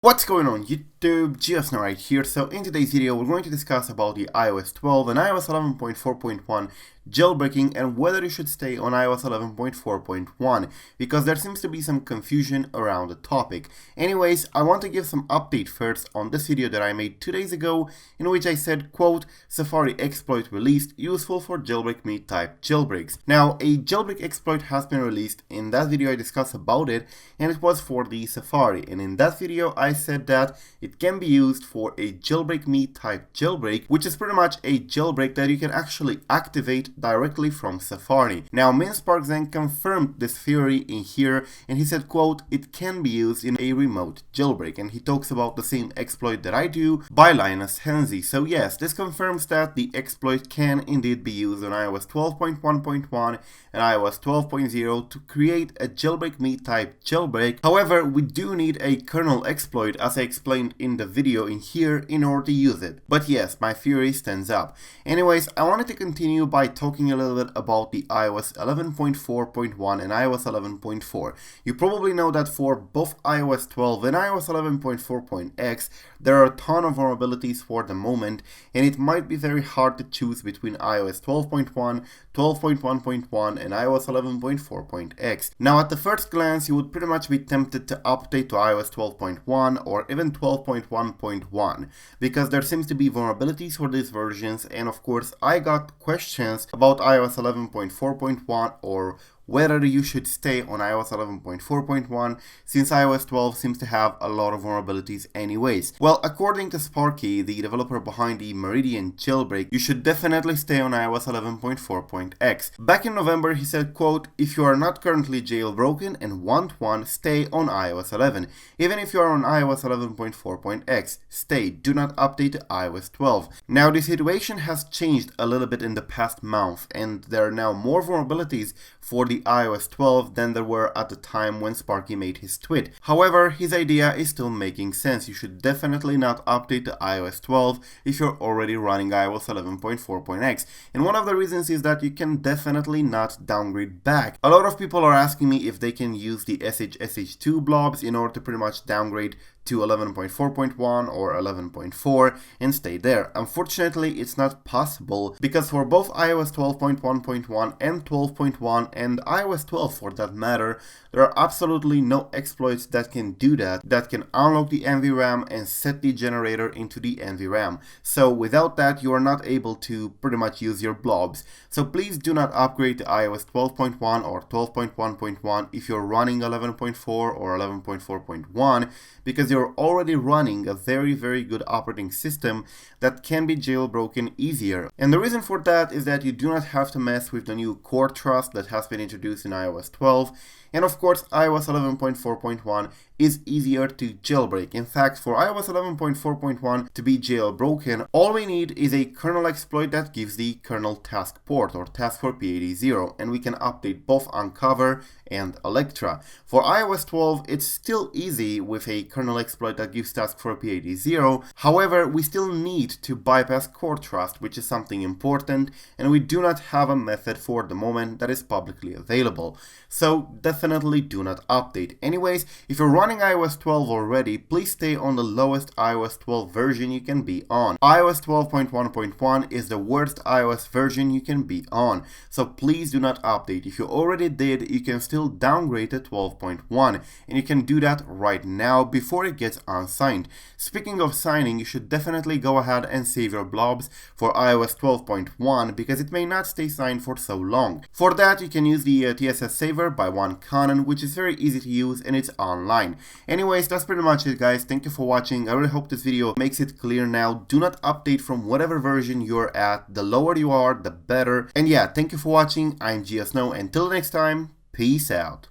What's going on YouTube, GeoSnow right here. So in today's video we're going to discuss about the iOS 12 and iOS 11.4.1 jailbreaking and whether you should stay on iOS 11.4.1 because there seems to be some confusion around the topic. Anyways, I want to give some update first on this video that I made 2 days ago in which I said, quote, Safari exploit released, useful for jailbreak me type jailbreaks. Now a jailbreak exploit has been released. In that video I discussed about it and it was for the Safari, and in that video I said that it can be used for a jailbreak me type jailbreak, which is pretty much a jailbreak that you can actually activate directly from Safari. Now Sparkey then confirmed this theory in here and he said, quote, it can be used in a remote jailbreak, and he talks about the same exploit that I do by Linus Henze. So yes, this confirms that the exploit can indeed be used on iOS 12.1.1 and iOS 12.0 to create a jailbreak me type jailbreak. However, we do need a kernel exploit as I explained in the video in here in order to use it. But yes, my theory stands up. Anyways, I wanted to continue by talking a little bit about the iOS 11.4.1 and iOS 11.4. You probably know that for both iOS 12 and iOS 11.4.x there are a ton of vulnerabilities for the moment, and it might be very hard to choose between iOS 12.1, 12.1.1 and iOS 11.4.x. Now at the first glance you would pretty much be tempted to update to iOS 12.1 or even 12.1.1 because there seems to be vulnerabilities for these versions, and of course I got questions about iOS 11.4.1 or whether you should stay on iOS 11.4.1 since iOS 12 seems to have a lot of vulnerabilities anyways. Well, according to Sparkey, the developer behind the Meridian jailbreak, you should definitely stay on iOS 11.4.x. Back in November he said, quote, if you are not currently jailbroken and want one, stay on iOS 11. Even if you are on iOS 11.4.x, stay, do not update to iOS 12. Now the situation has changed a little bit in the past month and there are now more vulnerabilities for the iOS 12 than there were at the time when Sparkey made his tweet. However, his idea is still making sense. You should definitely not update to iOS 12 if you're already running iOS 11.4.x. And one of the reasons is that you can definitely not downgrade back. A lot of people are asking me if they can use the SHSH2 blobs in order to pretty much downgrade to 11.4.1 or 11.4 and stay there. Unfortunately, it's not possible because for both iOS 12.1.1 and 12.1 and iOS 12 for that matter, there are absolutely no exploits that can do that can unlock the NVRAM and set the generator into the NVRAM. So without that, you are not able to pretty much use your blobs. So please do not upgrade to iOS 12.1 or 12.1.1 if you're running 11.4 or 11.4.1 because you're already running a very good operating system that can be jailbroken easier. And the reason for that is that you do not have to mess with the new CoreTrust that has been introduced in iOS 12. And of course, iOS 11.4.1 is easier to jailbreak. In fact, for iOS 11.4.1 to be jailbroken, all we need is a kernel exploit that gives the kernel task port or task for PAD0, and we can update both Uncover and Electra. For iOS 12, it's still easy with a kernel exploit that gives task for PAD0. However, we still need to bypass CoreTrust, which is something important, and we do not have a method for the moment that is publicly available. So definitely do not update. Anyways, if you're running iOS 12 already, please stay on the lowest iOS 12 version you can be on. iOS 12.1.1 is the worst iOS version you can be on, so please do not update. If you already did, you can still downgrade to 12.1, and you can do that right now before it gets unsigned. Speaking of signing, you should definitely go ahead and save your blobs for iOS 12.1 because it may not stay signed for so long. For that, you can use the TSS Saver by kernel, which is very easy to use and it's online. Anyways, that's pretty much it guys. Thank you for watching. I really hope this video makes it clear now. Do not update from whatever version you're at. The lower you are, the better. And yeah, thank you for watching. I'm GeoSnow. Until next time, peace out.